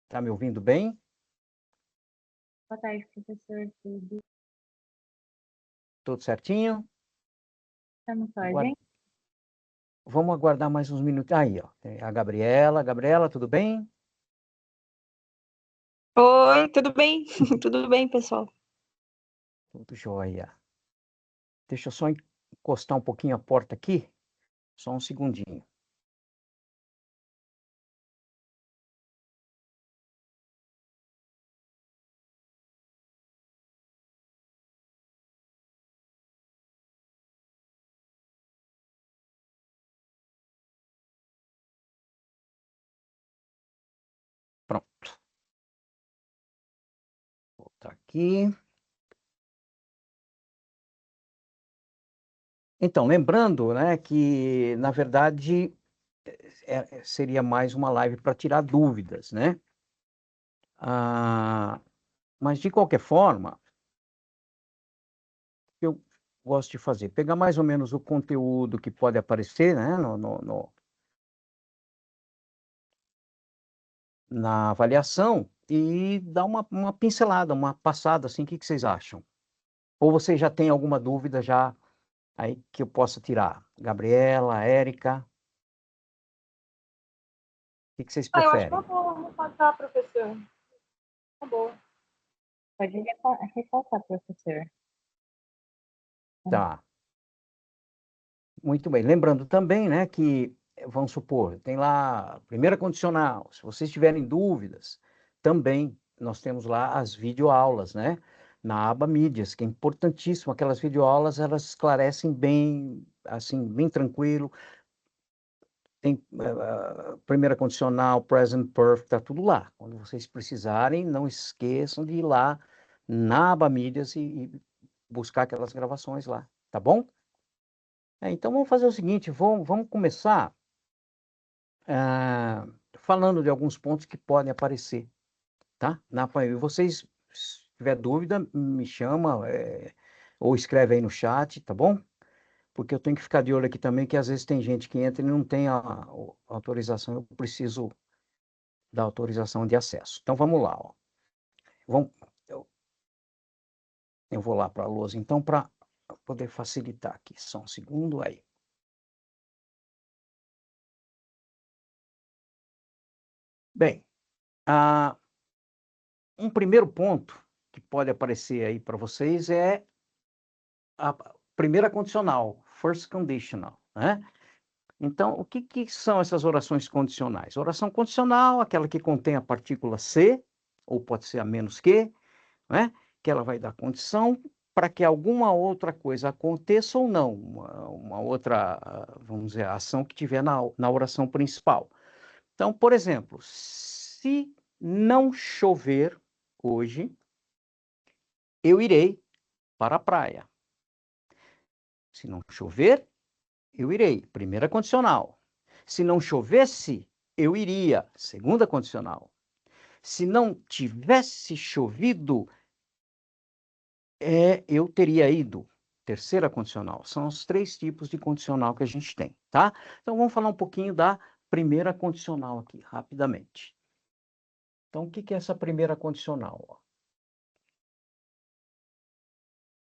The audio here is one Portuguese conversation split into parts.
Tá me ouvindo bem? Boa tarde, professor. Tudo certinho? Estamos só, Aguar- gente? Vamos aguardar mais uns minutos. Aí, ó, tem a Gabriela. Gabriela, tudo bem? Oi, tudo bem? Tudo bem, pessoal? Tudo jóia. Deixa eu só encostar um pouquinho a porta aqui. Só um segundinho. Pronto. Vou voltar aqui. Então, lembrando, né, que, na verdade, seria mais uma live para tirar dúvidas, né? Mas, de qualquer forma, eu gosto de fazer, pegar mais ou menos o conteúdo que pode aparecer, né, na avaliação e dar uma pincelada, uma passada, assim, o que vocês acham? Ou vocês já têm alguma dúvida já aí que eu possa tirar? Gabriela, Érica, o que vocês Eu acho uma preferem? boa, vamos passar, professor. Uma boa. Pode reforçar, professor. Tá, muito bem. Lembrando também, né, que, vamos supor, tem lá, primeira condicional, se vocês tiverem dúvidas, também nós temos lá as videoaulas, né, na aba mídias, que é importantíssimo, aquelas videoaulas, elas esclarecem bem, assim, bem tranquilo, tem primeira condicional, present perfect, está tudo lá. Quando vocês precisarem, não esqueçam de ir lá na aba mídias e buscar aquelas gravações lá, tá bom? Então vamos fazer o seguinte, vamos começar falando de alguns pontos que podem aparecer, tá? E vocês, se tiver dúvida, me chama ou escreve aí no chat, tá bom? Porque eu tenho que ficar de olho aqui também, que às vezes tem gente que entra e não tem a autorização, eu preciso da autorização de acesso. Então vamos lá, ó. Vamos, eu vou lá para a lousa, então, para poder facilitar aqui. Só um segundo aí. Bem, um primeiro ponto que pode aparecer aí para vocês é a primeira condicional, first conditional, né? Então, o que são essas orações condicionais? Oração condicional, aquela que contém a partícula se, ou pode ser a menos que, né? Que ela vai dar condição para que alguma outra coisa aconteça ou não, uma outra, vamos dizer, ação que tiver na oração principal. Então, por exemplo, se não chover hoje, eu irei para a praia. Se não chover, eu irei. Primeira condicional. Se não chovesse, eu iria. Segunda condicional. Se não tivesse chovido, eu teria ido. Terceira condicional. São os três tipos de condicional que a gente tem, tá? Então, vamos falar um pouquinho da primeira condicional aqui, rapidamente. Então, o que é essa primeira condicional?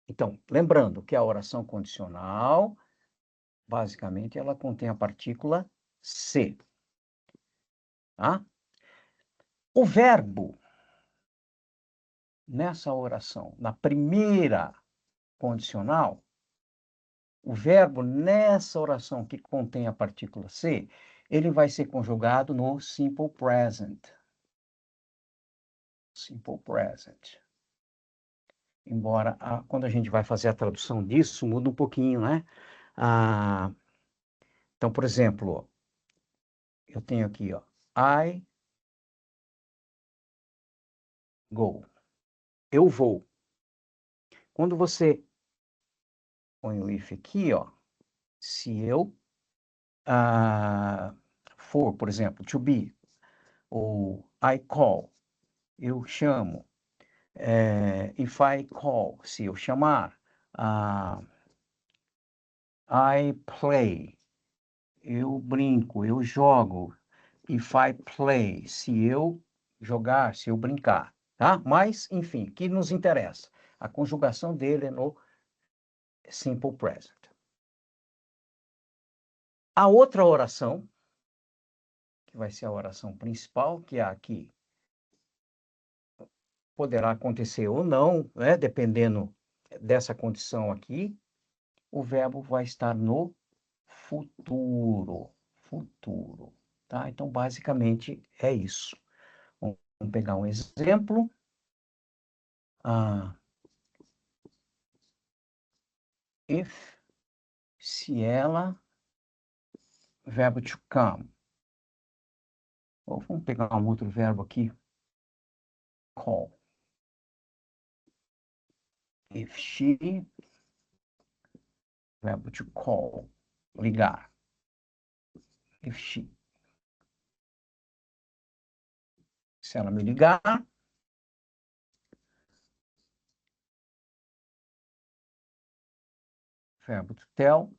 Então, lembrando que a oração condicional, basicamente, ela contém a partícula se, tá? O verbo nessa oração, na primeira condicional, o verbo nessa oração que contém a partícula se, ele vai ser conjugado no simple present. Simple present. Embora, quando a gente vai fazer a tradução disso, muda um pouquinho, né? Então, por exemplo, eu tenho aqui, ó, I go. Eu vou. Quando você põe o if aqui, ó, se eu for, por exemplo, to be, ou I call, eu chamo. If I call, se eu chamar. I play, eu brinco, eu jogo. If I play, se eu jogar, se eu brincar, tá? Mas, enfim, o que nos interessa? A conjugação dele é no simple present. A outra oração, que vai ser a oração principal, que é a que poderá acontecer ou não, né? Dependendo dessa condição aqui, o verbo vai estar no futuro. Futuro, tá? Então, basicamente, é isso. Vamos pegar um exemplo. If, se ela, verbo to come. Ou vamos pegar um outro verbo aqui. Call. If she, verbo to call. Ligar. If she. Se ela me ligar, verbo to tell.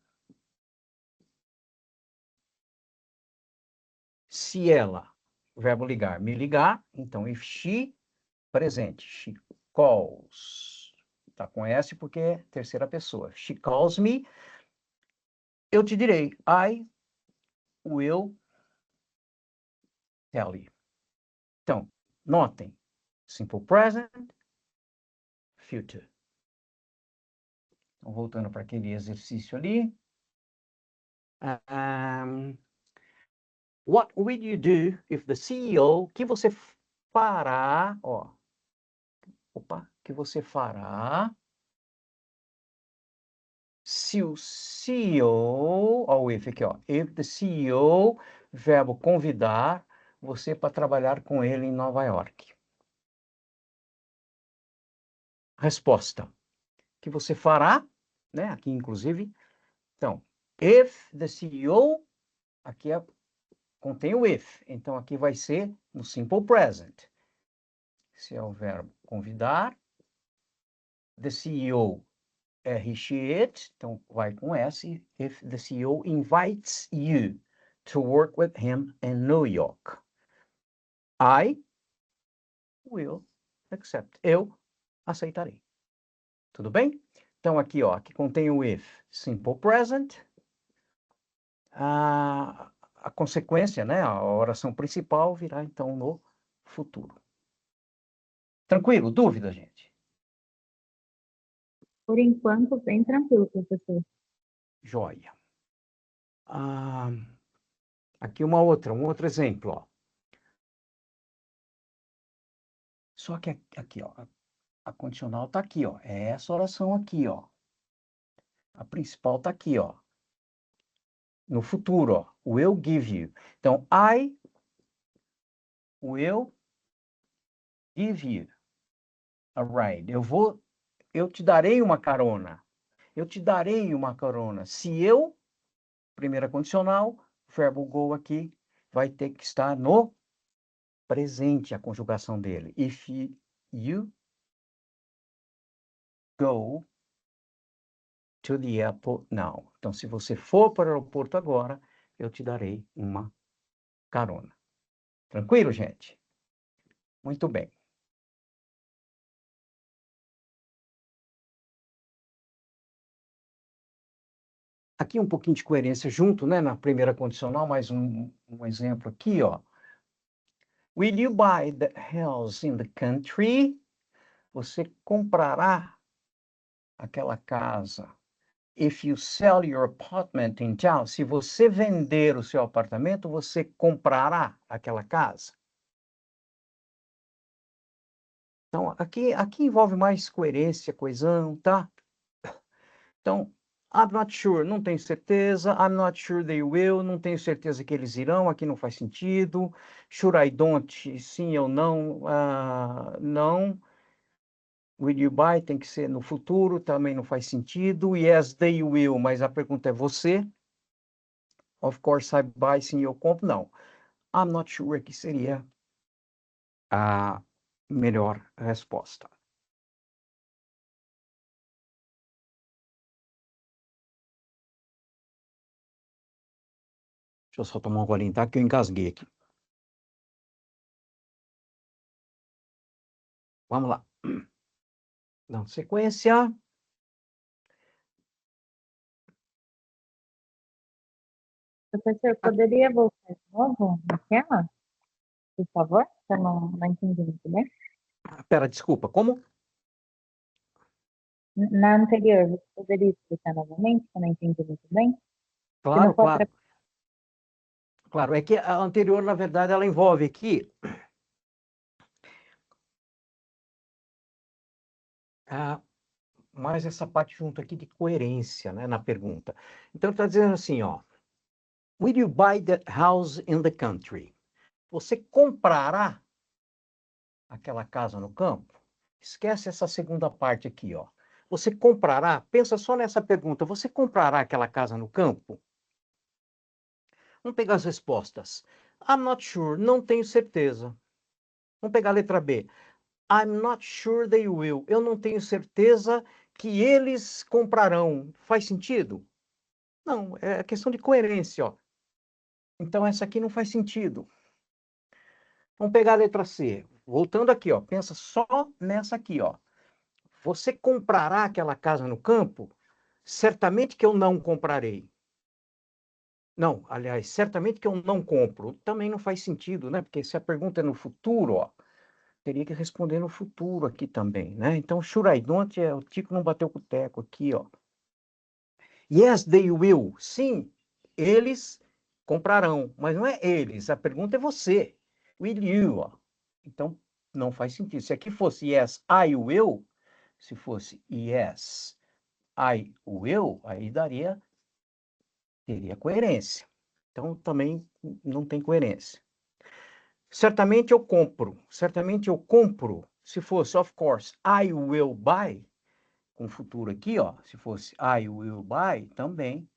Se ela, verbo ligar, me ligar, então if she, presente, she calls. Tá com S porque é terceira pessoa. She calls me, eu te direi, I will tell you. Então, notem, simple present, future. Então, voltando para aquele exercício ali. What will you do if the CEO, que você fará, ó, que você fará se o CEO, ó, o if aqui, ó, if the CEO, verbo convidar você para trabalhar com ele em Nova York. Resposta, que você fará, né, aqui inclusive, então, if the CEO, aqui contém o if, então aqui vai ser no simple present. Se é o verbo convidar, the CEO é he, she, it, então vai com S. If the CEO invites you to work with him in New York, I will accept. Eu aceitarei. Tudo bem? Então aqui, ó, aqui contém o if, simple present. A consequência, né, a oração principal virá então no futuro. Tranquilo? Dúvida, gente? Por enquanto, bem tranquilo, professor. Joia. Aqui um outro exemplo, ó. Só que aqui, ó, a condicional está aqui, ó. É essa oração aqui, ó. A principal está aqui, ó. No futuro, ó. Will give you. Então, I will give you a ride. Eu te darei uma carona. Eu te darei uma carona. Se eu, primeira condicional, verbo go aqui, vai ter que estar no presente, a conjugação dele. If you go to the airport now. Então, se você for para o aeroporto agora, eu te darei uma carona. Tranquilo, gente? Muito bem. Aqui um pouquinho de coerência junto, né? Na primeira condicional, mais um exemplo aqui, ó. Will you buy the house in the country? Você comprará aquela casa. If you sell your apartment in town, se você vender o seu apartamento, você comprará aquela casa. Então, aqui envolve mais coerência, coesão, tá? Então, I'm not sure, não tenho certeza. I'm not sure they will, não tenho certeza que eles irão, aqui não faz sentido. Sure I don't, sim ou não, não. Will you buy, tem que ser no futuro, também não faz sentido. Yes, they will, mas a pergunta é você. Of course I buy, sim, eu compro, não. I'm not sure que seria a melhor resposta. Deixa eu só tomar um golinho, tá? Que eu engasguei aqui. Vamos lá. Dando sequência. Professor, poderia voltar de novo na tela, por favor? Eu não entendi muito bem. Pera, desculpa, como? Na anterior, você poderia explicar novamente, que eu não entendi muito bem? Se não Claro, for claro. Claro, é que a anterior, na verdade, ela envolve aqui mais essa parte junto aqui de coerência, né, na pergunta. Então, está dizendo assim, ó. Will you buy that house in the country? Você comprará aquela casa no campo? Esquece essa segunda parte aqui, ó. Você comprará? Pensa só nessa pergunta. Você comprará aquela casa no campo? Vamos pegar as respostas. I'm not sure. Não tenho certeza. Vamos pegar a letra B. I'm not sure they will. Eu não tenho certeza que eles comprarão. Faz sentido? Não, é questão de coerência, ó. Então essa aqui não faz sentido. Vamos pegar a letra C. Voltando aqui, ó. Pensa só nessa aqui, ó. Você comprará aquela casa no campo? Certamente que eu não comprarei. Não, aliás, certamente que eu não compro. Também não faz sentido, né? Porque se a pergunta é no futuro, ó, teria que responder no futuro aqui também, né? Então, should I don't é o Tico não bateu com o teco aqui, ó. Yes, they will. Sim, eles comprarão, mas não é eles. A pergunta é você. Will you, ó. Então, não faz sentido. Se aqui fosse yes, I will, se fosse yes, I will, aí teria coerência. Então, também não tem coerência. Certamente eu compro. Certamente eu compro. Se fosse, of course, I will buy, com o futuro aqui, ó. Se fosse I will buy, também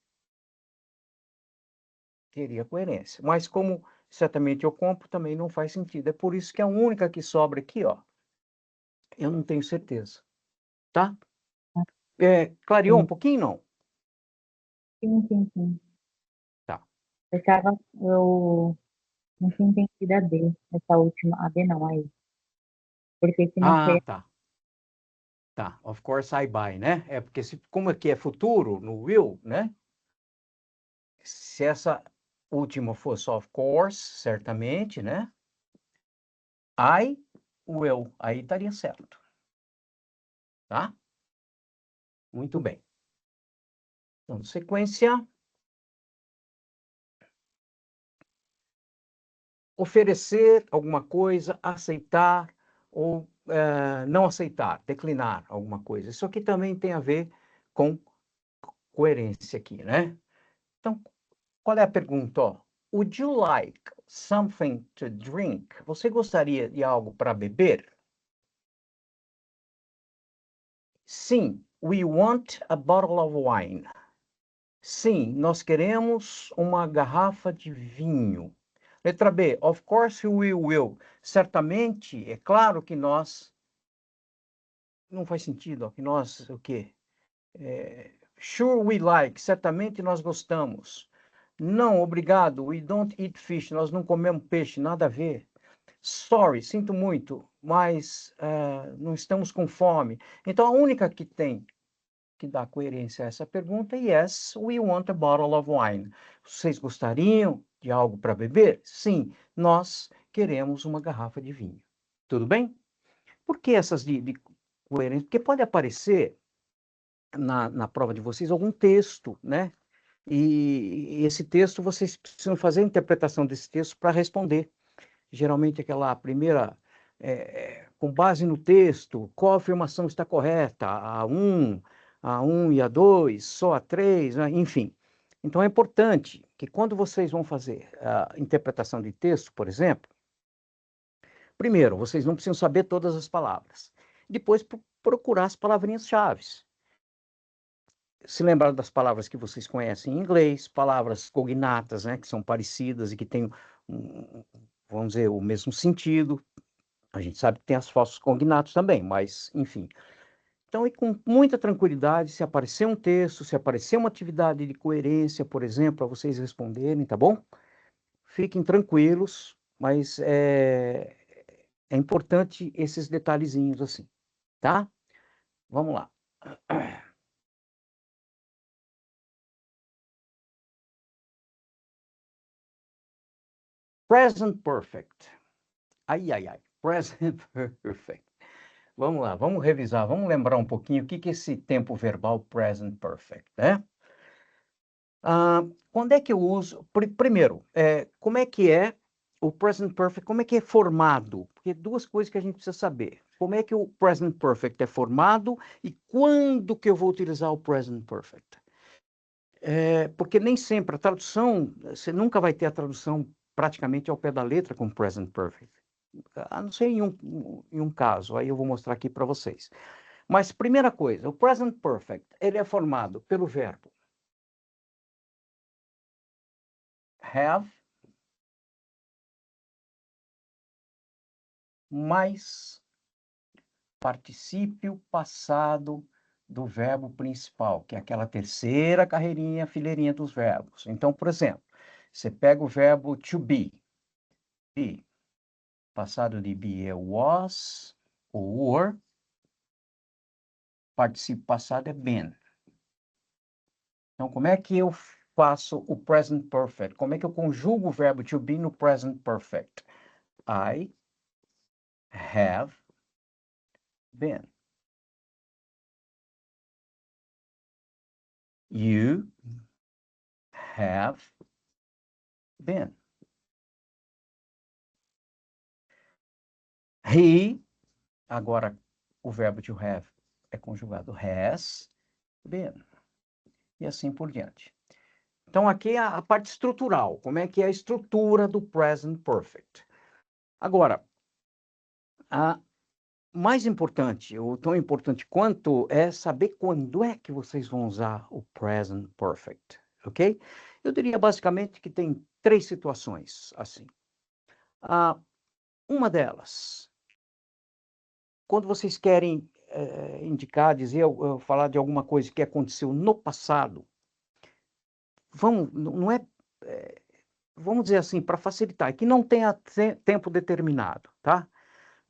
teria coerência. Mas como certamente eu compro, também não faz sentido. É por isso que a única que sobra aqui, ó, eu não tenho certeza. Tá? Clareou um Sim, pouquinho, não? sim. Tá. Eu não tinha entendido a D, essa última, a D não, aí. Porque se não Ah, foi, tá. Tá. Of course I buy, né? É porque como aqui é futuro, no will, né? Se essa última fosse of course, certamente, né? I will. Aí estaria certo. Tá? Muito bem. Então, sequência. Oferecer alguma coisa, aceitar ou não aceitar, declinar alguma coisa. Isso aqui também tem a ver com coerência aqui, né? Então, qual é a pergunta? Ó? Would you like something to drink? Você gostaria de algo para beber? Sim, we want a bottle of wine. Sim, nós queremos uma garrafa de vinho. Letra B, of course we will. Certamente, é claro que nós. Não faz sentido, ó, que nós, o quê? Sure we like, certamente nós gostamos. Não, obrigado, we don't eat fish, nós não comemos peixe, nada a ver. Sorry, sinto muito, mas não estamos com fome. Então, a única que tem que dá coerência a essa pergunta é yes, we want a bottle of wine. Vocês gostariam de algo para beber? Sim, nós queremos uma garrafa de vinho. Tudo bem? Por que essas de coerência? Porque pode aparecer na prova de vocês algum texto, né? E esse texto, vocês precisam fazer a interpretação desse texto para responder. Geralmente aquela primeira, com base no texto, qual afirmação está correta? A 1 e a 2, só a 3, né? Enfim. Então é importante que quando vocês vão fazer a interpretação de texto, por exemplo, primeiro, vocês não precisam saber todas as palavras. Depois, procurar as palavrinhas-chave. Se lembrar das palavras que vocês conhecem em inglês, palavras cognatas, né, que são parecidas e que têm, vamos dizer, o mesmo sentido. A gente sabe que tem as falsos cognatos também, mas, enfim. Então, e com muita tranquilidade, se aparecer um texto, se aparecer uma atividade de coerência, por exemplo, para vocês responderem, tá bom? Fiquem tranquilos, mas É importante esses detalhezinhos assim, tá? Vamos lá. Present perfect. Ai, ai, ai. Present perfect. Vamos lá, vamos revisar, vamos lembrar um pouquinho o que é esse tempo verbal present perfect, né? Quando é que eu uso? Primeiro, como é que é o present perfect? Como é que é formado? Porque duas coisas que a gente precisa saber. Como é que o present perfect é formado e quando que eu vou utilizar o present perfect? Porque nem sempre a tradução, você nunca vai ter a tradução praticamente ao pé da letra com present perfect. A não ser em um caso, aí eu vou mostrar aqui para vocês. Mas, primeira coisa, o present perfect, ele é formado pelo verbo have mais particípio passado do verbo principal, que é aquela terceira carreirinha, fileirinha dos verbos. Então, por exemplo, você pega o verbo to be. Be. Passado de be é was ou were. Particípio passado é been. Então, como é que eu faço o present perfect? Como é que eu conjugo o verbo to be no present perfect? I have been. You have been. He, agora o verbo to have é conjugado has been. E assim por diante. Então, aqui é a parte estrutural. Como é que é a estrutura do present perfect? Agora, a mais importante, ou tão importante quanto, é saber quando é que vocês vão usar o present perfect, ok? Eu diria basicamente que tem três situações assim. Uma delas, quando vocês querem indicar, dizer, falar de alguma coisa que aconteceu no passado, não é, vamos dizer assim, para facilitar, que não tenha tempo determinado, tá?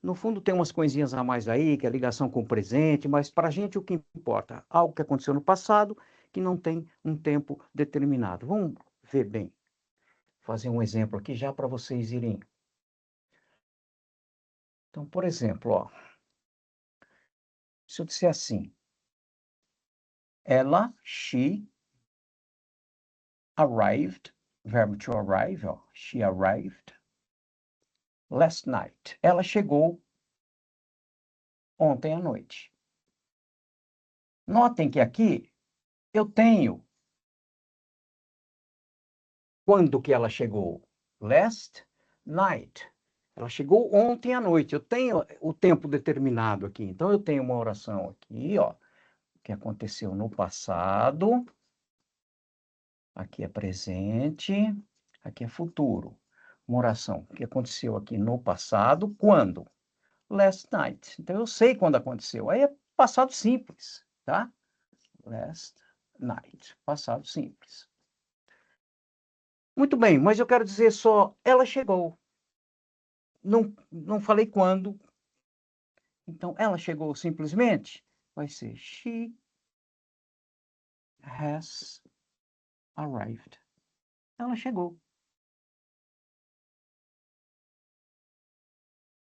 No fundo, tem umas coisinhas a mais aí, que é a ligação com o presente, mas para a gente o que importa? Algo que aconteceu no passado, que não tem um tempo determinado. Vamos ver bem. Fazer um exemplo aqui já para vocês irem. Então, por exemplo, ó, se eu disser assim, ela, she, arrived, verbo to arrive, ó, she arrived last night. Ela chegou ontem à noite. Notem que aqui eu tenho quando que ela chegou? Last night. Ela chegou ontem à noite. Eu tenho o tempo determinado aqui. Então, eu tenho uma oração aqui, ó, que aconteceu no passado. Aqui é presente. Aqui é futuro. Uma oração que aconteceu aqui no passado. Quando? Last night. Então, eu sei quando aconteceu. Aí é passado simples, tá? Last night. Passado simples. Muito bem, mas eu quero dizer só, ela chegou. Não falei quando. Então, ela chegou simplesmente. Vai ser she has arrived. Ela chegou.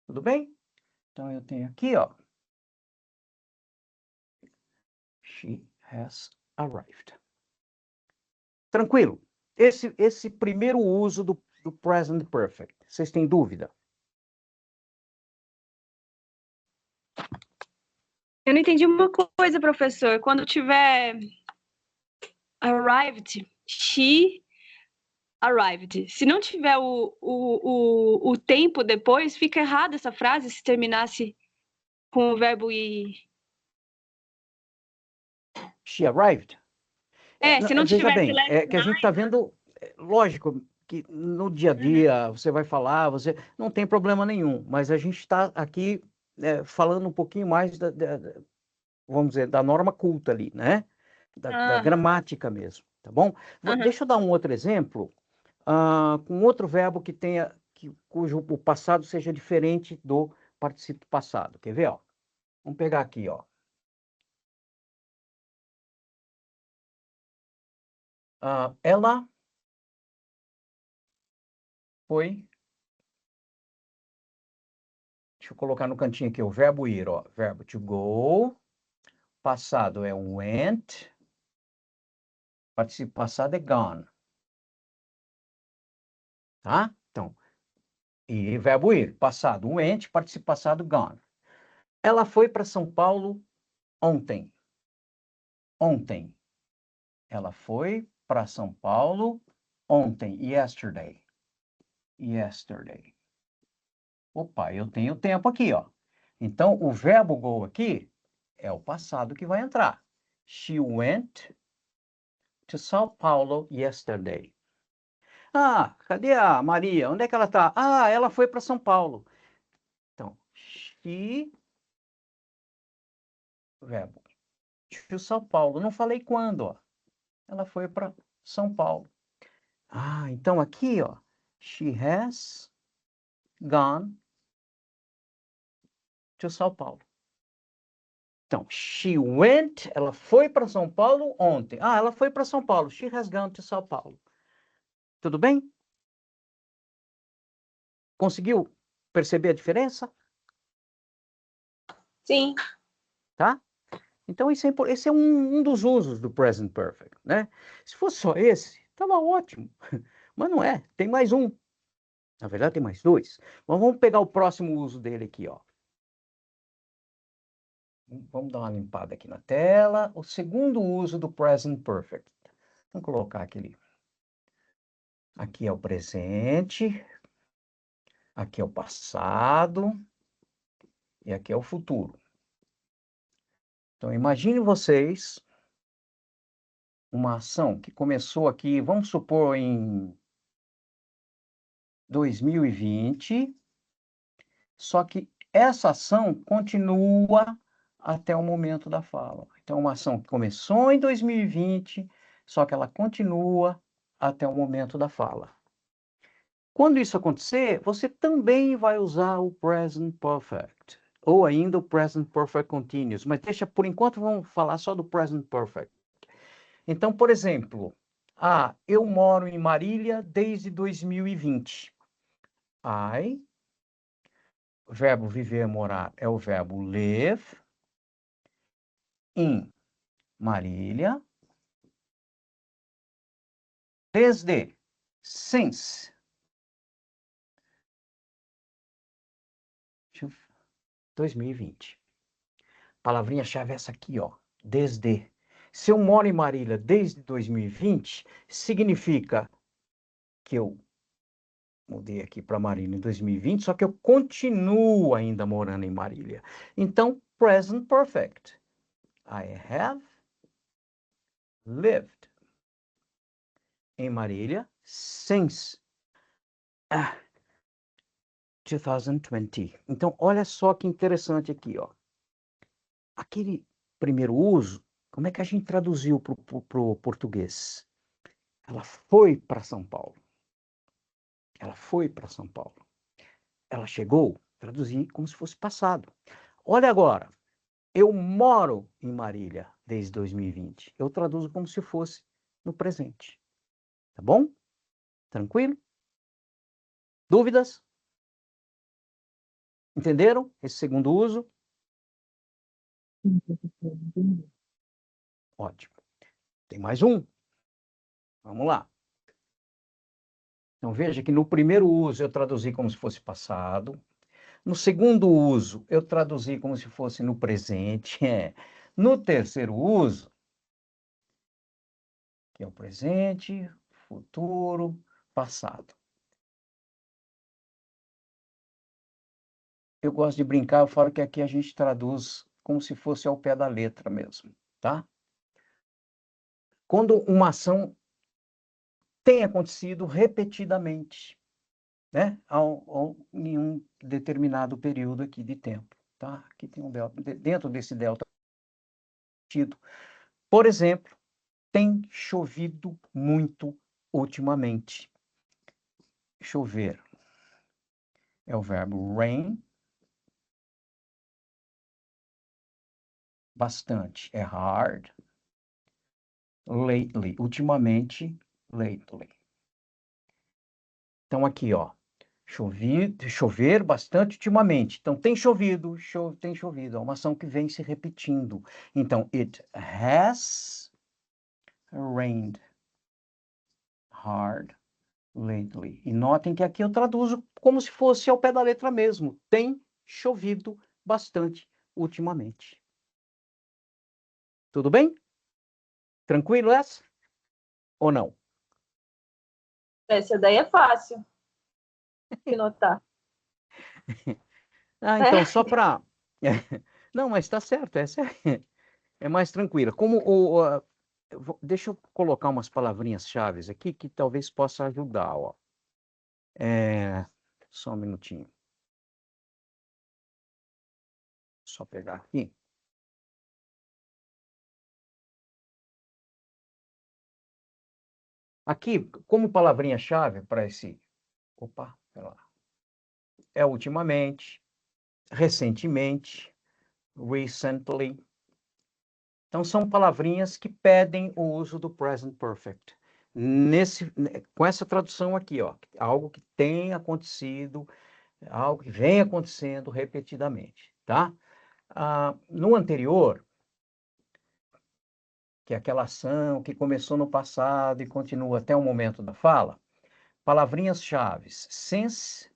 Tudo bem? Então, eu tenho aqui, ó. She has arrived. Tranquilo. Esse primeiro uso do present perfect. Vocês têm dúvida? Eu não entendi uma coisa, professor. Quando tiver arrived, she arrived. Se não tiver o tempo depois, fica errada essa frase se terminasse com o verbo ir. She arrived. Se não Veja tivesse bem, last é que a gente está vendo, lógico, que no dia a dia você vai falar, você não tem problema nenhum, mas a gente está aqui falando um pouquinho mais vamos dizer, da norma culta ali, né? Da gramática mesmo, tá bom? Deixa eu dar um outro exemplo, com outro verbo que tenha, cujo o passado seja diferente do participo passado. Quer ver, ó? Vamos pegar aqui, ó. Ela foi... Deixa eu colocar no cantinho aqui o verbo ir, ó. Verbo to go. Passado é went. Participo passado é gone. Tá? Então, e verbo ir. Passado went, participo passado gone. Ela foi para São Paulo ontem. Ontem. Ela foi para São Paulo ontem. Yesterday. Yesterday. Opa, eu tenho tempo aqui, ó. Então, o verbo go aqui é o passado que vai entrar. She went to São Paulo yesterday. Ah, cadê a Maria? Onde é que ela está? Ah, ela foi para São Paulo. Então, she, verbo, to São Paulo. Não falei quando, ó. Ela foi para São Paulo. Ah, então aqui, ó. She has gone to São Paulo. Então, she went, ela foi para São Paulo ontem. Ah, ela foi para São Paulo. She has gone to São Paulo. Tudo bem? Conseguiu perceber a diferença? Sim. Tá? Então, esse é um dos usos do present perfect, né? Se fosse só esse, estava ótimo. Mas não é, tem mais um. Na verdade, tem mais dois. Mas vamos pegar o próximo uso dele aqui, ó. Vamos dar uma limpada aqui na tela. O segundo uso do present perfect. Vamos colocar aquele. Aqui é o presente. Aqui é o passado. E aqui é o futuro. Então, imagine vocês uma ação que começou aqui, vamos supor, em 2020, só que essa ação continua até o momento da fala. Então, uma ação que começou em 2020, só que ela continua até o momento da fala. Quando isso acontecer, você também vai usar o present perfect, ou ainda o present perfect continuous, mas deixa, por enquanto, vamos falar só do present perfect. Então, por exemplo, eu moro em Marília desde 2020. O verbo viver, morar, é o verbo live in Marília desde, since, 2020. Palavrinha-chave é essa aqui, ó, desde. Se eu moro em Marília desde 2020, significa que eu mudei aqui para Marília em 2020, só que eu continuo ainda morando em Marília. Então, present perfect. I have lived em Marília since 2020. Então, olha só que interessante aqui, ó. Aquele primeiro uso, como é que a gente traduziu para o português? Ela foi para São Paulo. Ela foi para São Paulo. Ela chegou, traduzi como se fosse passado. Olha agora, eu moro em Marília desde 2020. Eu traduzo como se fosse no presente. Tá bom? Tranquilo? Dúvidas? Entenderam esse segundo uso? Entendi. Ótimo. Tem mais um. Vamos lá. Então, veja que no primeiro uso eu traduzi como se fosse passado. No segundo uso, eu traduzi como se fosse no presente. No terceiro uso, que é o presente, futuro, passado. Eu gosto de brincar, eu falo que aqui a gente traduz como se fosse ao pé da letra mesmo, tá? Quando uma ação tem acontecido repetidamente, né? Em um determinado período aqui de tempo, tá? Aqui tem um delta, dentro desse delta, por exemplo, tem chovido muito ultimamente. Chover é o verbo rain. bastante, é hard. Lately, ultimamente, lately. Então, aqui, ó, chover bastante ultimamente. Então, tem chovido, tem chovido. É uma ação que vem se repetindo. Então, it has rained hard lately. E notem que aqui eu traduzo como se fosse ao pé da letra mesmo. Tem chovido bastante ultimamente. Tudo bem? Tranquilo essa? Ou não? Essa daí é fácil de notar. Ah, então, só para... Não, mas está certo, essa é mais tranquila. Deixa eu colocar umas palavrinhas-chave aqui que talvez possa ajudar, ó. Só um minutinho. Só pegar aqui. Aqui, como palavrinha-chave para esse... Opa, pera lá. É ultimamente, recentemente, recently. Então, são palavrinhas que pedem o uso do present perfect. Com essa tradução aqui, ó, algo que tem acontecido, algo que vem acontecendo repetidamente, tá? No anterior, que é aquela ação que começou no passado e continua até o momento da fala, palavrinhas-chave, since,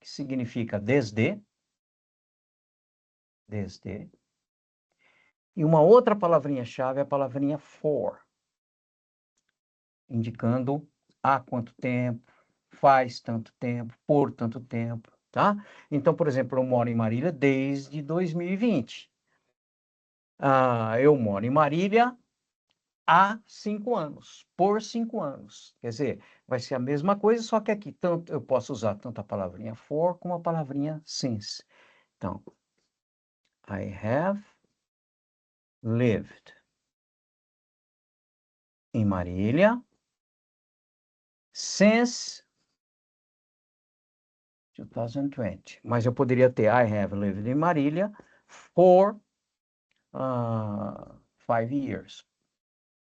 que significa desde, e uma outra palavrinha-chave é a palavrinha for, indicando há quanto tempo, faz tanto tempo, por tanto tempo, tá? Então, por exemplo, eu moro em Marília desde 2020. Eu moro em Marília há 5 anos, por 5 anos. Quer dizer, vai ser a mesma coisa, só que aqui tanto, eu posso usar tanto a palavrinha for como a palavrinha since. Então, I have lived em Marília since 2020. Mas eu poderia ter I have lived in Marília for 5 years.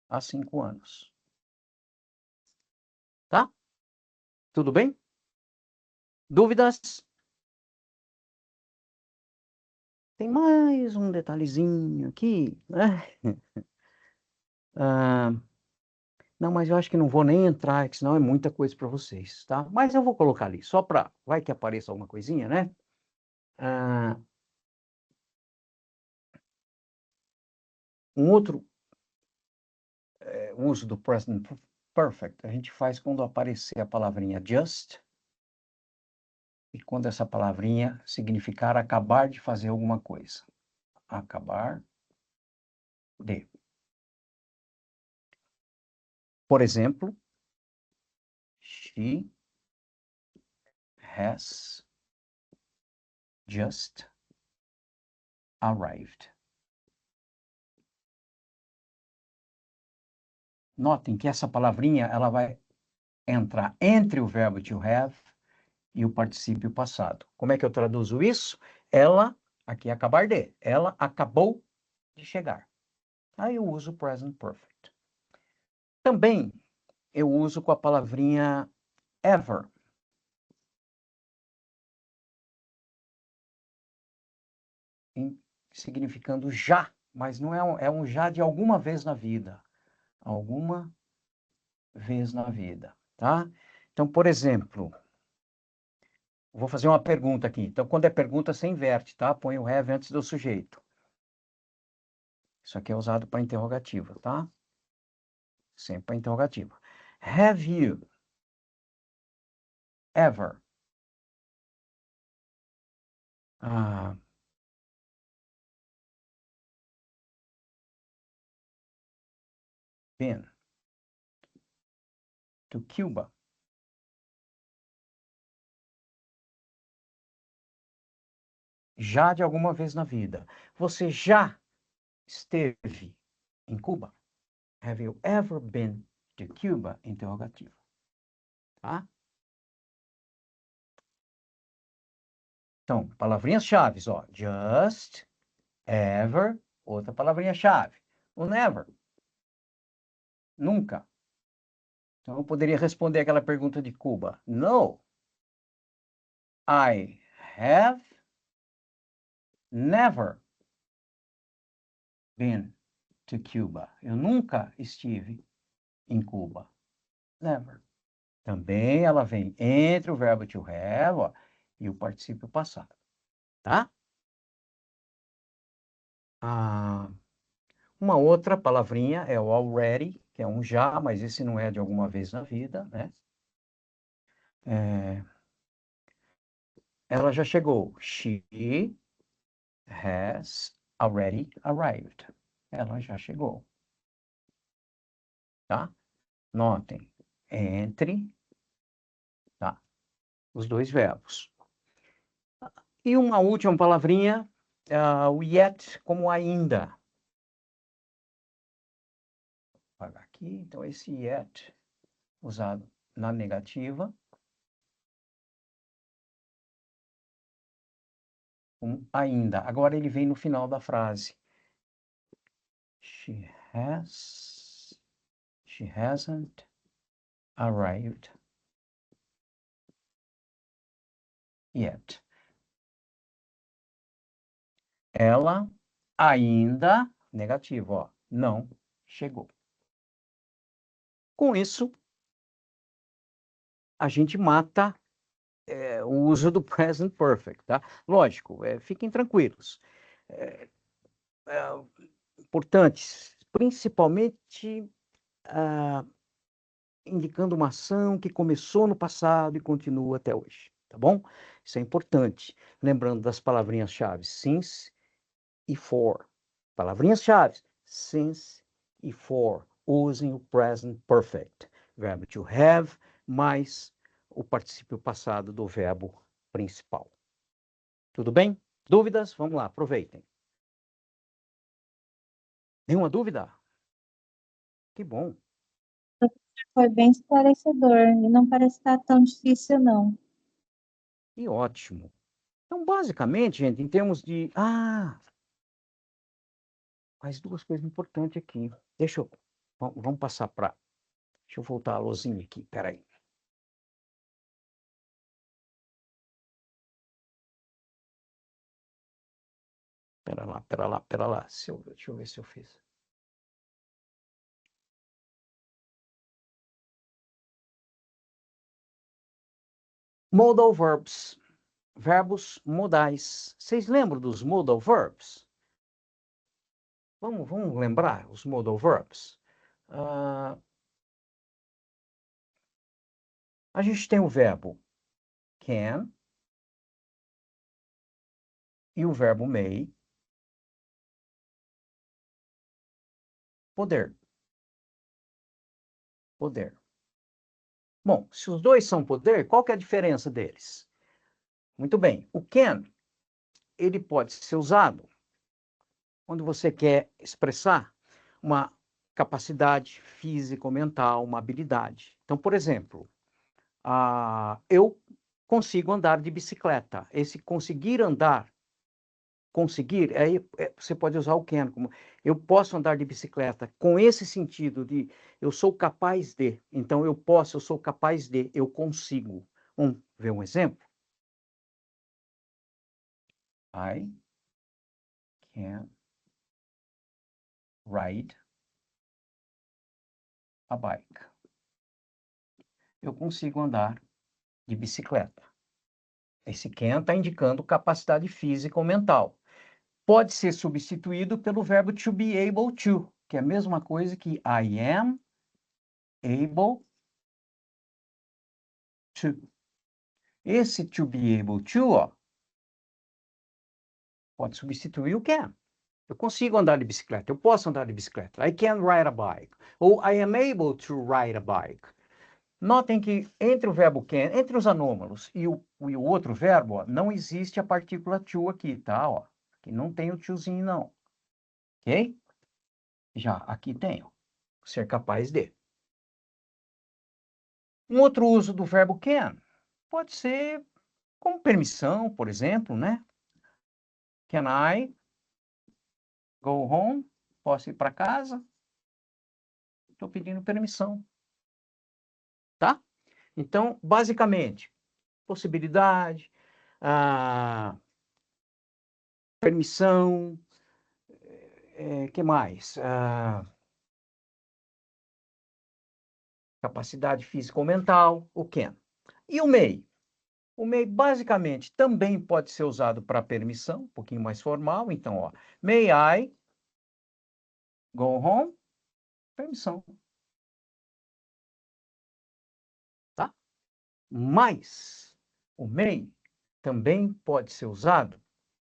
Há 5 anos. Tá? Tudo bem? Dúvidas? Tem mais um detalhezinho aqui, né? Não, mas eu acho que não vou nem entrar, que senão é muita coisa para vocês, tá? Mas eu vou colocar ali, só para... Vai que apareça alguma coisinha, né? Um outro uso do present perfect, a gente faz quando aparecer a palavrinha just, e quando essa palavrinha significar acabar de fazer alguma coisa. Acabar de. Por exemplo, she has just arrived. Notem que essa palavrinha ela vai entrar entre o verbo to have e o particípio passado. Como é que eu traduzo isso? Ela, aqui acabar de, ela acabou de chegar. Aí eu uso present perfect. Também eu uso com a palavrinha ever. Significando já, mas não é um já de alguma vez na vida. Alguma vez na vida, tá? Então, por exemplo, vou fazer uma pergunta aqui. Então, quando é pergunta, você inverte, tá? Põe o have antes do sujeito. Isso aqui é usado para interrogativa, tá? Sempre para interrogativa. Have you ever been to Cuba? Já de alguma vez na vida. Você já esteve em Cuba? Have you ever been to Cuba? Interrogativa. Tá? Então, palavrinhas-chave, ó. Just, ever, Outra palavrinha-chave. O never. Nunca. Então, eu poderia responder aquela pergunta de Cuba. No. I have never been to Cuba. Eu nunca estive em Cuba. Never. Também ela vem entre o verbo to have, ó, e o particípio passado. Tá? Uma outra palavrinha é o already, que é um já, mas esse não é de alguma vez na vida, né? Ela já chegou. She has already arrived. Ela já chegou. Tá? Notem. Entre, tá? Os dois verbos. E uma última palavrinha, o yet, como ainda. Vou apagar aqui. Então, esse yet, usado na negativa, como ainda. Agora ele vem no final da frase. She hasn't arrived yet. Ela ainda, negativo, ó, não chegou. Com isso, a gente mata o uso do present perfect, tá? Lógico, fiquem tranquilos. Importantes, principalmente indicando uma ação que começou no passado e continua até hoje, tá bom? Isso é importante. Lembrando das palavrinhas-chave, since e for. Palavrinhas-chave, since e for. Usem o present perfect. Verbo to have mais o particípio passado do verbo principal. Tudo bem? Dúvidas? Vamos lá, aproveitem. Nenhuma dúvida? Que bom. Foi bem esclarecedor e não parece estar tão difícil, não. Que ótimo. Então, basicamente, gente, em termos de... mais duas coisas importantes aqui. Vamos passar para... Deixa eu voltar a luzinha aqui, peraí. Pera lá. Deixa eu ver se eu fiz. Modal verbs. Verbos modais. Vocês lembram dos modal verbs? Vamos lembrar os modal verbs? A gente tem o verbo can e o verbo may. Poder. Bom, se os dois são poder, qual que é a diferença deles? Muito bem. O can, ele pode ser usado quando você quer expressar uma capacidade física ou mental, uma habilidade. Então, por exemplo, eu consigo andar de bicicleta. Esse conseguir andar, aí você pode usar o can como eu posso andar de bicicleta com esse sentido de eu sou capaz de. Então, eu sou capaz de, eu consigo. Vamos ver um exemplo? I can ride a bike. Eu consigo andar de bicicleta. Esse can está indicando capacidade física ou mental. Pode ser substituído pelo verbo to be able to, que é a mesma coisa que I am able to. Esse to be able to, ó, pode substituir o can. Eu consigo andar de bicicleta, eu posso andar de bicicleta. I can ride a bike. Ou I am able to ride a bike. Notem que entre o verbo can, entre os anômalos e o outro verbo, ó, não existe a partícula to aqui, tá? Ó, aqui não tem o tozinho, não. Ok? Já aqui tem, ó, ser capaz de. Um outro uso do verbo can pode ser como permissão, por exemplo, né? Can I Go home. Posso ir para casa? Estou pedindo permissão. Tá? Então, basicamente, possibilidade, permissão, que mais? Capacidade física ou mental, o can. E o may? O may, basicamente, também pode ser usado para permissão, um pouquinho mais formal. Então, ó, may I go home? Permissão. Tá? Mas o may também pode ser usado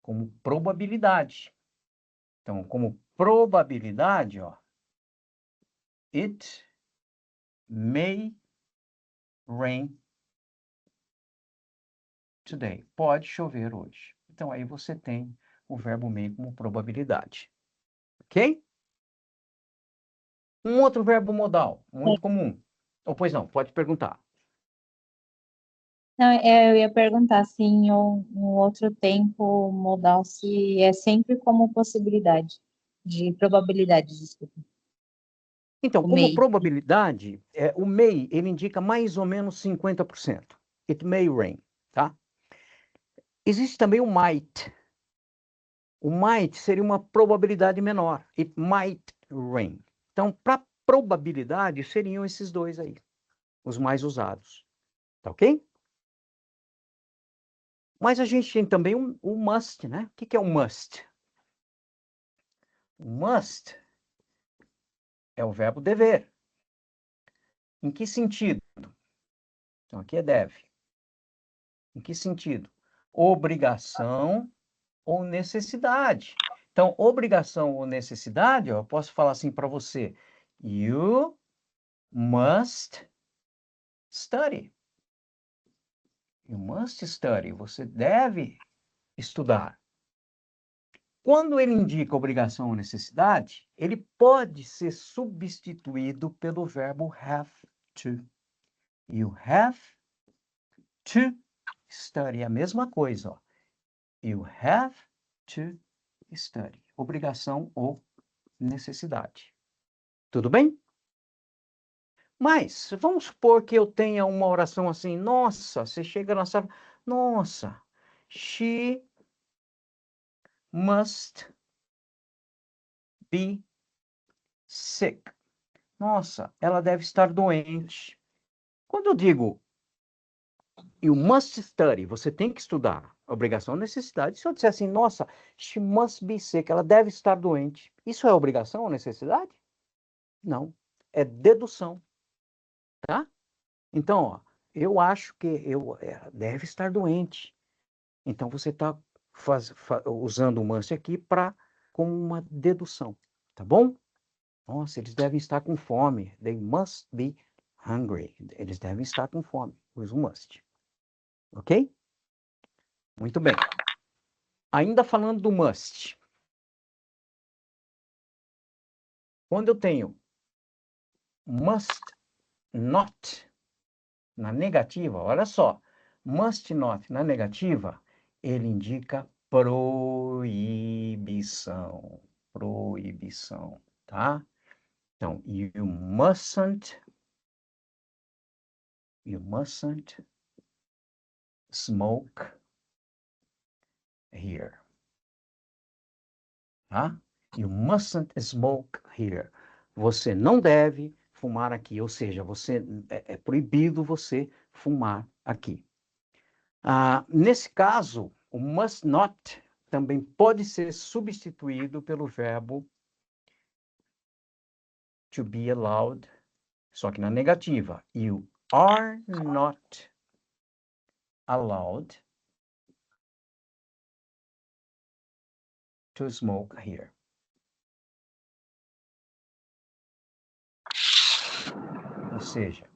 como probabilidade. Então, como probabilidade, ó, it may rain today. Pode chover hoje. Então, aí você tem o verbo may como probabilidade. Ok? Um outro verbo modal, muito comum. Ou pois não, pode perguntar. Não, eu ia perguntar se em um outro tempo modal se é sempre como possibilidade, de probabilidade, desculpa. Então, O como may. probabilidade, o may, ele indica mais ou menos 50%. It may rain, tá? Existe também o might. O might seria uma probabilidade menor. It might rain. Então, para probabilidade, seriam esses dois aí, os mais usados. Tá ok? Mas a gente tem também o must, né? O que é o must? O must é o verbo dever. Em que sentido? Então, aqui é deve. Em que sentido? Obrigação ou necessidade. Então, obrigação ou necessidade, ó, eu posso falar assim para você. You must study. You must study. Você deve estudar. Quando ele indica obrigação ou necessidade, ele pode ser substituído pelo verbo have to. You have to study. É a mesma coisa, ó. You have to study. Obrigação ou necessidade. Tudo bem? Mas vamos supor que eu tenha uma oração assim, nossa, você chega na sala, nossa, she must be sick. Nossa, ela deve estar doente. Quando eu digo you must study, você tem que estudar, obrigação ou necessidade. Se eu disser assim, nossa, she must be sick, ela deve estar doente. Isso é obrigação ou necessidade? Não, é dedução, tá? Então, ó, eu acho que deve estar doente. Então, você está usando o must aqui como uma dedução, tá bom? Nossa, eles devem estar com fome. They must be hungry. Eles devem estar com fome. Usa o must. Ok? Muito bem. Ainda falando do must. Quando eu tenho must not na negativa, olha só. Must not na negativa, ele indica proibição. Proibição, tá? Então, you mustn't smoke here. Tá? You mustn't smoke here. Você não deve fumar aqui, ou seja, é proibido você fumar aqui. Nesse caso, o must not também pode ser substituído pelo verbo to be allowed, só que na negativa. You are not allowed to smoke here. Ou seja,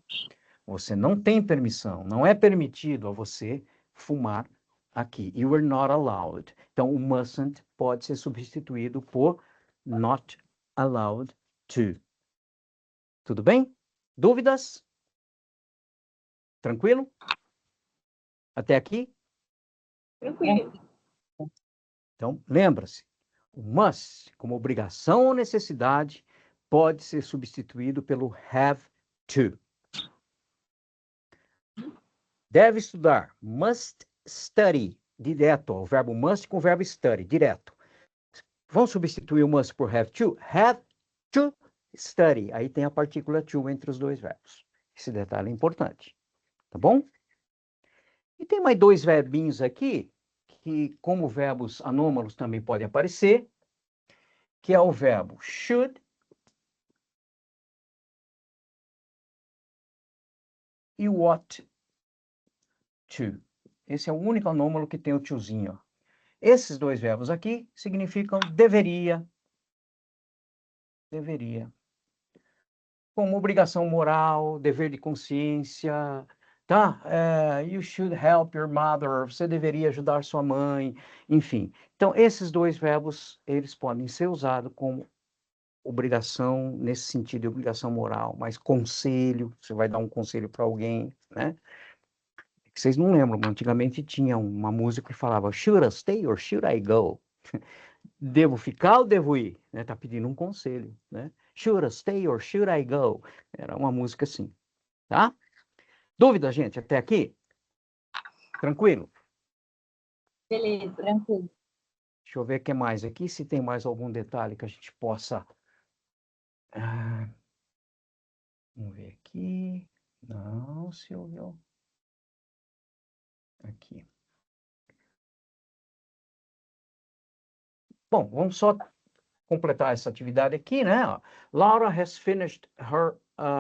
você não tem permissão, não é permitido a você fumar aqui. You are not allowed. Então, o mustn't pode ser substituído por not allowed to. Tudo bem? Dúvidas? Tranquilo? Até aqui? Tranquilo. Então, lembra-se, O must, como obrigação ou necessidade, pode ser substituído pelo have to. Deve estudar. Must study. Direto. O verbo must com o verbo study. Direto. Vamos substituir o must por have to? Have to study. Aí tem a partícula to entre os dois verbos. Esse detalhe é importante. Tá bom? E tem mais dois verbinhos aqui, que como verbos anômalos também podem aparecer, que é o verbo should e o ought to. Esse é o único anômalo que tem o tozinho. Ó. Esses dois verbos aqui significam deveria. Deveria. Como obrigação moral, dever de consciência, tá? You should help your mother. Você deveria ajudar sua mãe. Enfim. Então, esses dois verbos, eles podem ser usados como obrigação, nesse sentido de obrigação moral, mas conselho, você vai dar um conselho para alguém, né? Vocês não lembram, mas antigamente tinha uma música que falava should I stay or should I go? Devo ficar ou devo ir? Né? Tá pedindo um conselho, né? Should I stay or should I go? Era uma música assim, tá? Dúvida, gente, até aqui? Tranquilo? Beleza, tranquilo. Deixa eu ver o que mais aqui, se tem mais algum detalhe que a gente possa... vamos ver aqui. Não, Silvio. Aqui. Bom, vamos só completar essa atividade aqui, né? Laura has finished her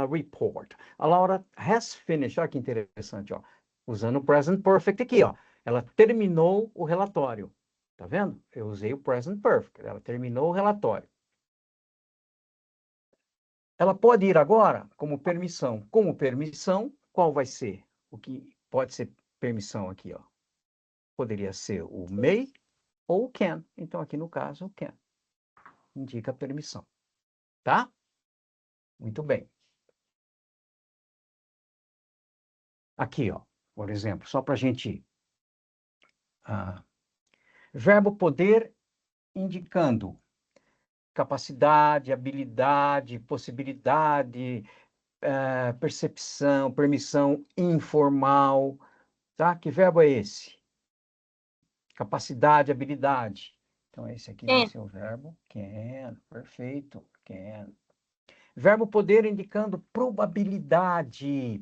report. A Laura has finished, olha que interessante, ó. Usando o present perfect aqui, ó. Ela terminou o relatório. Tá vendo? Eu usei o present perfect. Ela terminou o relatório. Ela pode ir agora como permissão. Como permissão, qual vai ser? O que pode ser permissão aqui, ó. Poderia ser o may ou o can. Então, aqui no caso, o can. Indica a permissão. Tá? Muito bem. Aqui, ó, por exemplo, só para a gente... verbo poder indicando capacidade, habilidade, possibilidade, percepção, permissão informal. Tá? Que verbo é esse? Capacidade, habilidade. Então, esse aqui vai ser o verbo can. Perfeito. Can. Verbo poder indicando probabilidade,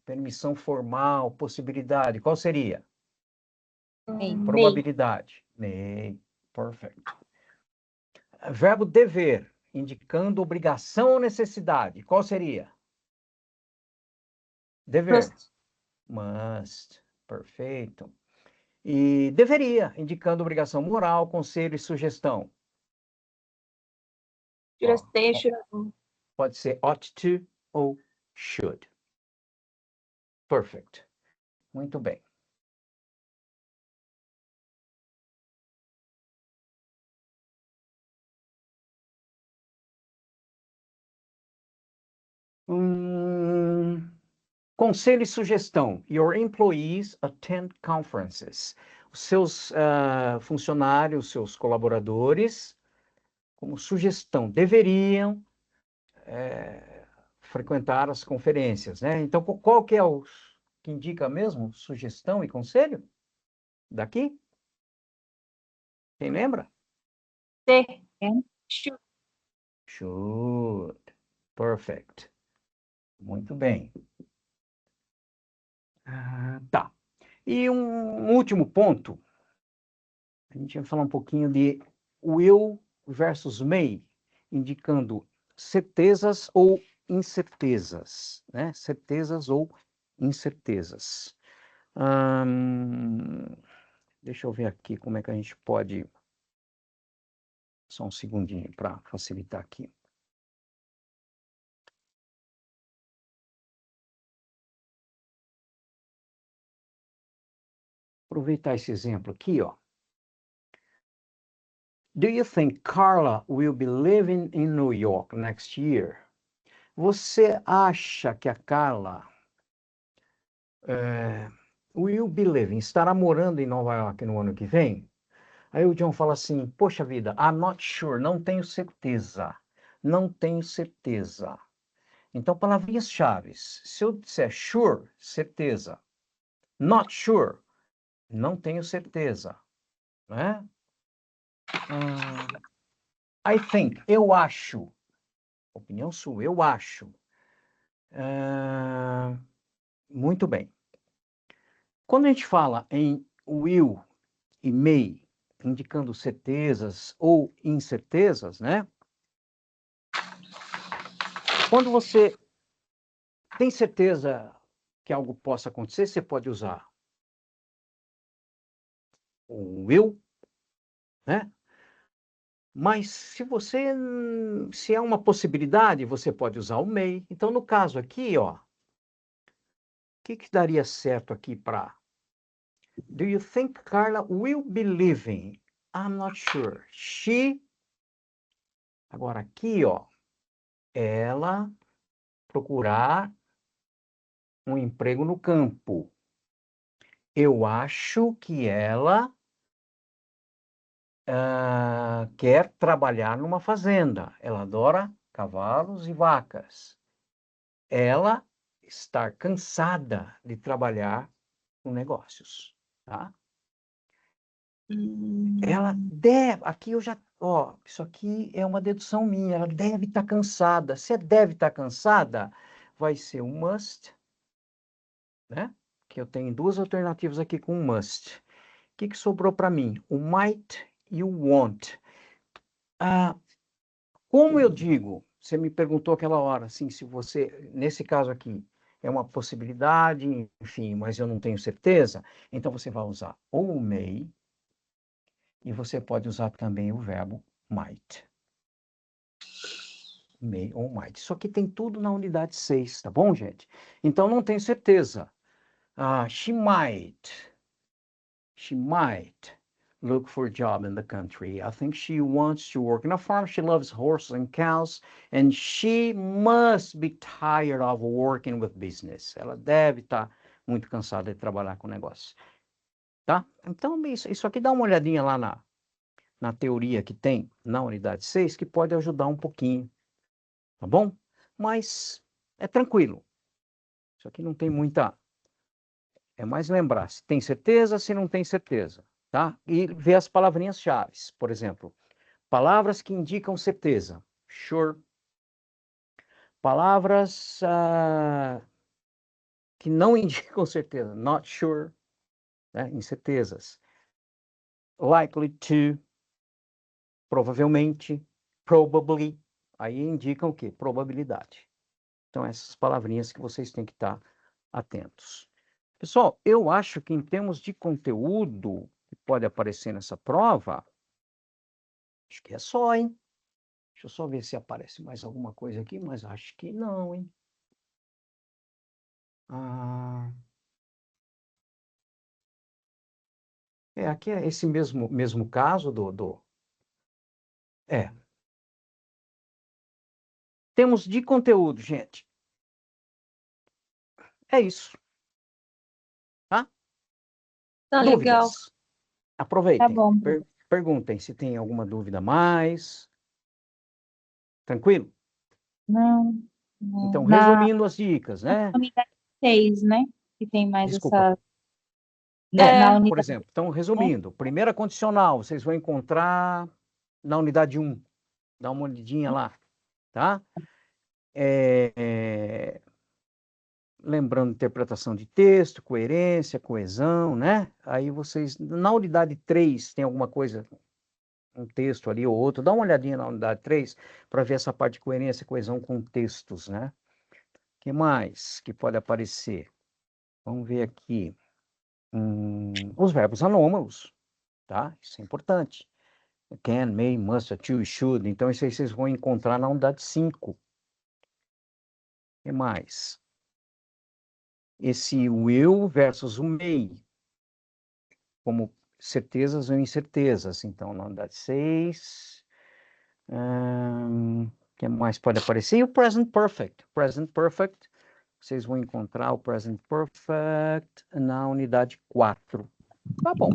permissão formal, possibilidade. Qual seria? Probabilidade. May. Perfect. Verbo dever, indicando obrigação ou necessidade. Qual seria? Dever. Must. Perfeito. E deveria, indicando obrigação moral, conselho e sugestão. Pode ser ought to ou should. Perfect. Muito bem. Conselho e sugestão. Your employees attend conferences. Os seus funcionários, seus colaboradores, como sugestão, deveriam frequentar as conferências, né? Então, qual que é o que indica mesmo sugestão e conselho? Daqui? Quem lembra? Should. Perfect. Muito bem. Tá. E um último ponto. A gente vai falar um pouquinho de will versus may, indicando certezas ou incertezas, né? Certezas ou incertezas. Deixa eu ver aqui como é que a gente pode... Só um segundinho para facilitar aqui. Aproveitar esse exemplo aqui, ó. Do you think Carla will be living in New York next year? Você acha que a Carla will be living, estará morando em Nova York no ano que vem? Aí o John fala assim, poxa vida, I'm not sure, não tenho certeza. Não tenho certeza. Então, palavrinhas-chave. Se eu disser sure, certeza. Not sure, não tenho certeza. Né? I think, eu acho. Opinião sua, eu acho. Muito bem. Quando a gente fala em will e may, indicando certezas ou incertezas, né? Quando você tem certeza que algo possa acontecer, você pode usar o will, né? Mas se é uma possibilidade, você pode usar o may. Então, no caso aqui, ó, o que daria certo aqui para... Do you think Carla will be leaving? I'm not sure. She... Agora aqui, ó, ela procurar um emprego no campo. Eu acho que ela quer trabalhar numa fazenda. Ela adora cavalos e vacas. Ela está cansada de trabalhar com negócios, tá? Ela deve, aqui eu já, ó, isso aqui é uma dedução minha, ela deve estar cansada. Se deve estar cansada, vai ser um must, né? Que eu tenho duas alternativas aqui com must. O que sobrou para mim? O might e o want. Como eu digo, você me perguntou aquela hora, assim, se você, nesse caso aqui, é uma possibilidade, enfim, mas eu não tenho certeza, então você vai usar ou o may, e você pode usar também o verbo might. May ou might. Isso aqui tem tudo na unidade 6, tá bom, gente? Então, não tenho certeza. She might look for a job in the country. I think she wants to work in a farm. She loves horses and cows. And she must be tired of working with business. Ela deve estar muito cansada de trabalhar com negócio. Tá? Então, isso aqui dá uma olhadinha lá na teoria que tem na unidade 6, que pode ajudar um pouquinho. Tá bom? Mas é tranquilo. Isso aqui não tem muita... É mais lembrar se tem certeza, se não tem certeza. Tá? E ver as palavrinhas-chave. Por exemplo, palavras que indicam certeza. Sure. Palavras que não indicam certeza. Not sure. Né? Incertezas. Likely to. Provavelmente. Probably. Aí indicam o quê? Probabilidade. Então, essas palavrinhas que vocês têm que estar atentos. Pessoal, eu acho que em termos de conteúdo que pode aparecer nessa prova, acho que é só, hein? Deixa eu só ver se aparece mais alguma coisa aqui, mas acho que não, hein? Aqui é esse mesmo caso É. Temos de conteúdo, gente. É isso. Tá? Tá Dúvidas? legal. Aproveitem. Tá bom. Perguntem se tem alguma dúvida a mais. Tranquilo? Não. Então, Na resumindo as dicas, né? unidade 6, né? Que tem mais Desculpa. essa. Na Por unidade. exemplo, então, resumindo, primeira condicional, vocês vão encontrar na unidade 1. Dá uma olhadinha lá, tá? Lembrando interpretação de texto, coerência, coesão, né? Aí vocês, na unidade 3, tem alguma coisa, um texto ali ou outro, dá uma olhadinha na unidade 3 para ver essa parte de coerência e coesão com textos, né? O que mais que pode aparecer? Vamos ver aqui. Os verbos anômalos, tá? Isso é importante. Can, may, must, to, should. Então, isso aí vocês vão encontrar na unidade 5. O que mais? Esse will versus o may, como certezas ou incertezas. Então, na unidade 6. O que mais pode aparecer? E o present perfect. Present perfect, vocês vão encontrar o present perfect na unidade 4. Tá bom.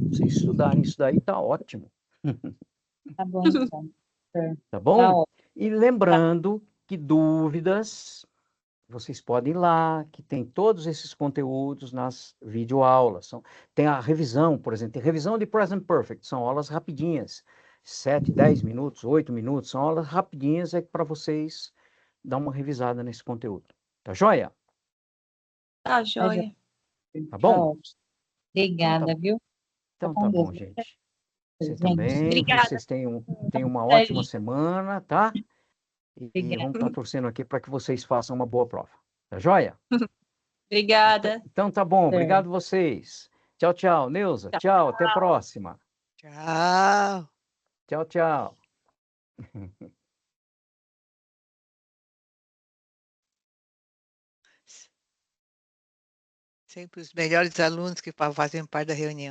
vocês estudarem isso daí, tá ótimo. Tá bom, então. Tá Tá bom? ótimo. E lembrando que dúvidas, vocês podem ir lá, que tem todos esses conteúdos nas videoaulas. Tem a revisão, por exemplo, tem revisão de Present Perfect, são aulas rapidinhas, 7, 10 minutos, 8 minutos, são aulas rapidinhas para vocês dar uma revisada nesse conteúdo. Tá joia? Tá, Tá joia. Tá Tá bom? ótimo. Obrigada, viu? Fica Então com tá Deus. bom, gente. Você Gente, também, que Obrigada. vocês tenham uma ótima semana, tá? E obrigada. vamos estar torcendo aqui para que vocês façam uma boa prova. Tá joia? Obrigada. Então tá bom, obrigado vocês. Tchau, tchau. Neuza, tchau, até a próxima. Tchau. Tchau, tchau. Sempre os melhores alunos que fazem parte da reunião.